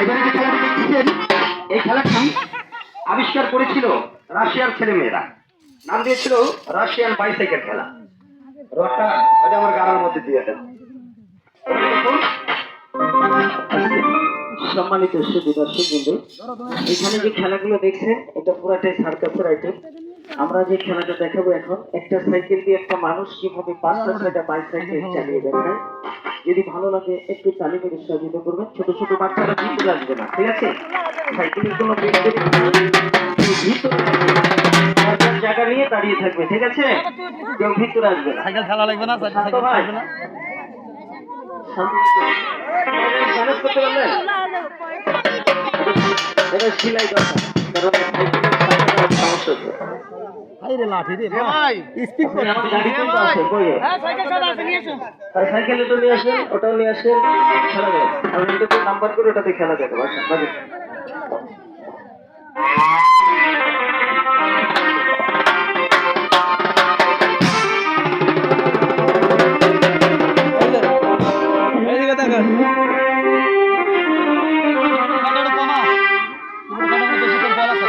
এবারে যে খেলাটি দেখতেছেন এই খেলাটি আবিষ্কার করেছিল রাশিয়ার ছেলেমেয়েরা। নাম দিয়েছিল রাশিয়ান বাইসাইকেল খেলা। রডটা ওই যে আমার গাড়ার মধ্যে দিয়ে দেন। সম্মানিত সুধী দর্শক বিন্দু, এখানে যে খেলাগুলো দেখছেন এটা পুরাটাই সার্কাসের আইটেম। আমরা যে খেলাটা দেখাবো এখন, একটা সাইকেল দিয়ে একটা মানুষ কিভাবে ৫-৬টা বাইসাইকেল চালিয়ে দেখায়। যদি ভালো লাগে একটু তালি মেরে সহযোগিতা করবেন। ছোট ছোট বাচ্চারা ভিতরে আসবে না, ঠিক আছে? সাইকেলের কোনো ভিতরে জায়গা নিয়ে দাঁড়িয়ে থাকবে, ঠিক আছে? কেউ ভিতরে আসবে না। সাইকেল খেলা লাগবে না, সাইকেল লাগবে না। ম্যানেজ করতে পারলেন? এটা সিলাই দরকার, কারণ সমস্যা হচ্ছে। আরে লাঠি রে ভাই, স্পিড করে আমার গাড়ি কিন্তু আছে, কই? হ্যাঁ সাইকেল সাদা আছে, নিয়ে আসুন। আর সাইকেল এটা নিয়ে আসেন, ওটাও নিয়ে আসেন, খেলা যাবে। আমি এটাতে নাম্বার করে ওটাতে খেলা যাবে। বাস এইদিকে দেখেন, সাদাটা কমা, তোমার সাদাটা বেশি করে বল আছে।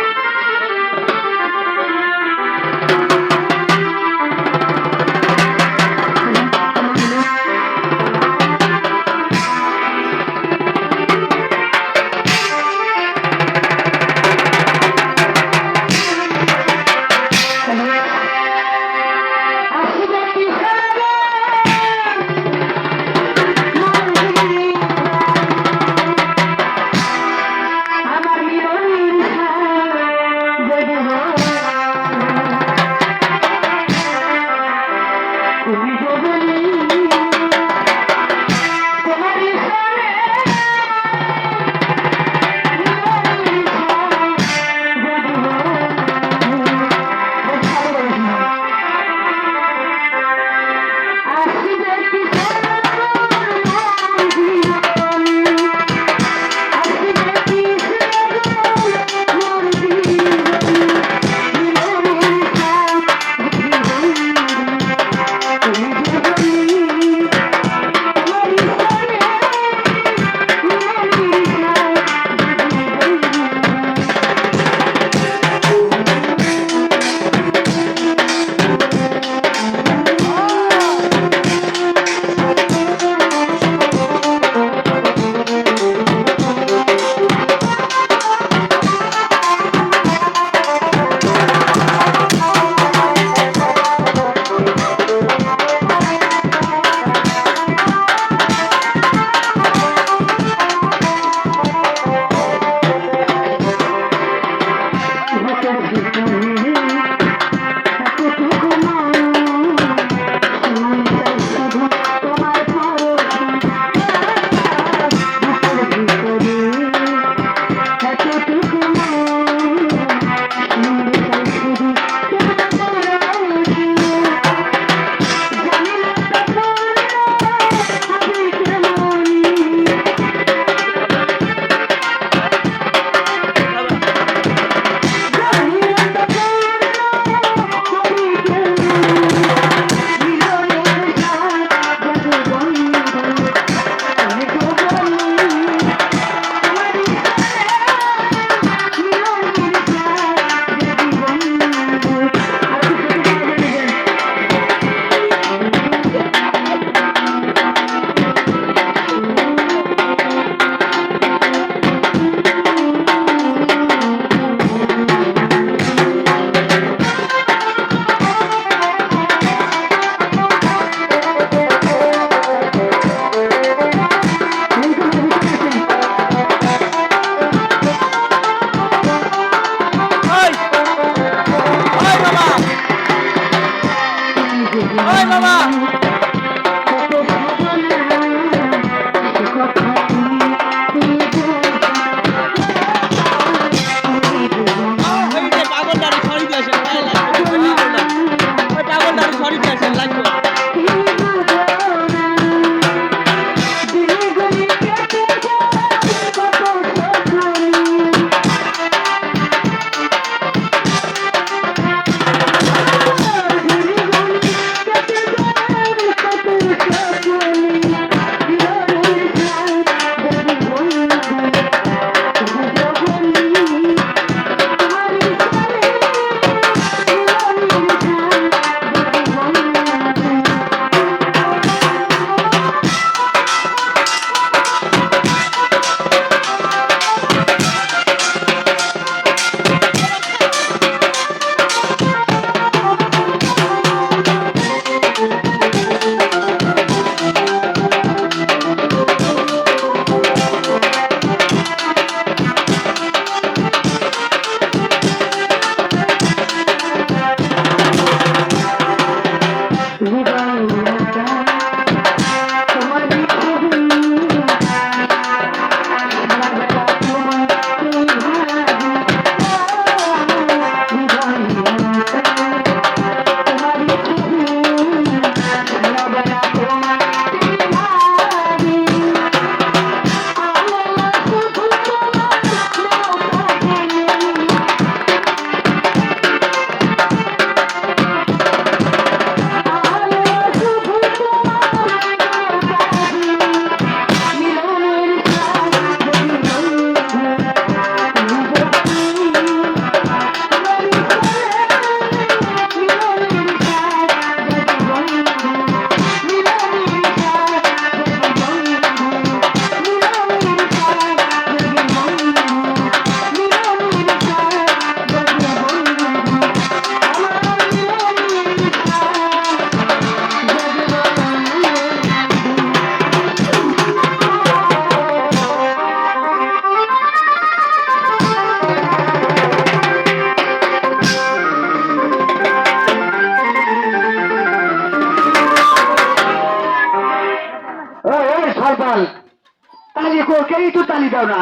তো তালি দাও না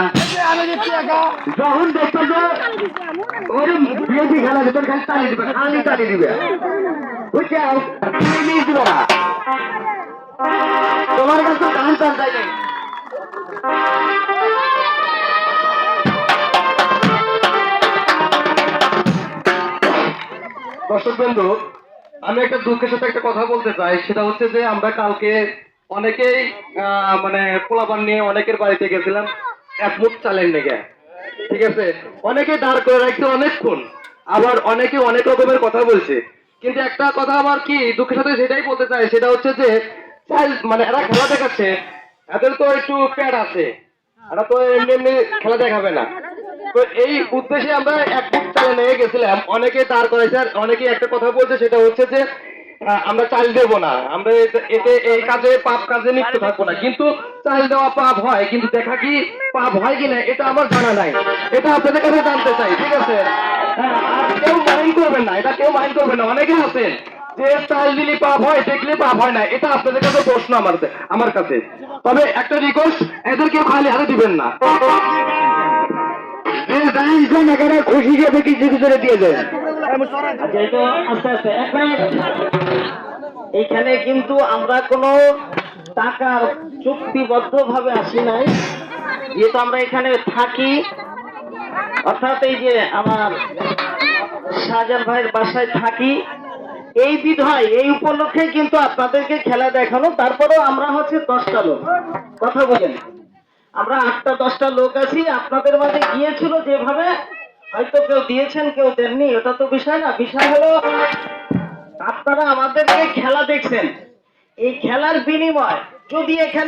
আমি দিচ্ছি একা যখন দেখতো যে ওই বিএপি খেলা ভিতর খালি তালি দিবে খালি তালি দিবে বুঝছো তুমি নিয়ে দিবে না তোমার কাছে গান চান চাই নাই দর্শক বন্ধু, আমি একটা দুঃখের সাথে একটা কথা বলতে চাই, সেটা হচ্ছে যে আমরা কালকে অনেকেই মানে পোলাপান নিয়ে অনেকের বাড়িতে গেছিলাম এক মুঠ চালের লেগে, ঠিক আছে, অনেকে দাঁড় করে রাখছে অনেকক্ষণ, আবার অনেকে অনেক রকমের কথা বলছে, কিন্তু একটা কথা আমার কি দুঃখের সাথে সেটাই বলতে চাই, সেটা হচ্ছে যে চাল মানে এরা খেলা দেখাচ্ছে, এদের তো একটু প্যাড আছে, এরা তো এমনি এমনি খেলা দেখাবে না। তো এই উদ্দেশ্যে আমরা এক ফুট চালে নিয়ে গেছিলাম, অনেকে দাঁড় করাইছে, আর অনেকে একটা কথা বলছে, সেটা হচ্ছে যে আমরা চাল দেবো না, আমরা এতে এই কাজে পাপ কাজে লিপ্ত থাকবো না, কিন্তু চাল দেওয়া পাপ হয়, কিন্তু দেখা কি পাপ হয় কিনা এটা আমার জানা নাই, এটা আপনাদের কাছে জানতে চাই, ঠিক আছে? হ্যাঁ, আর কেউ মাইন্ড করবেন না, এটা কেউ মাইন্ড করবেন না, অনেকে আছেন যে চাল দিলে পাপ হয়, দেখলে পাপ হয় না, এটা আপনাদের কাছে প্রশ্ন আমার কাছে। তবে একটা রিকোয়েস্ট, এদের কেউ খালি হাতে দিবেন না। খুশি যাবে কিছু কিছু দিয়ে দেয় আচ্ছা এই তো আস্তে আস্তে এক মিনিট এইখানে কিন্তু আমরা কোনো টাকার চুক্তিবদ্ধ ভাবে আসি নাই, যেহেতু আমরা এখানে থাকি, অর্থাৎ এই যে আমার শাহজাহান ভাইয়ের বাসায় থাকি, এই বিধায় এই উপলক্ষে কিন্তু আপনাদেরকে খেলা দেখানো, তারপরেও আমরা হচ্ছে 10টা লোক, কথা বলেন, আমরা 8টা 10টা লোক আছি, আপনাদের মাঝে গিয়েছিল যেভাবে, হয়তো কেউ দিয়েছেন কেউ দেননি, ওটা তো বিষয় না, বিষয় হলো আপনারা আমাদেরকে খেলা দেখছেন, এই খেলার বিনিময় যদি এখানে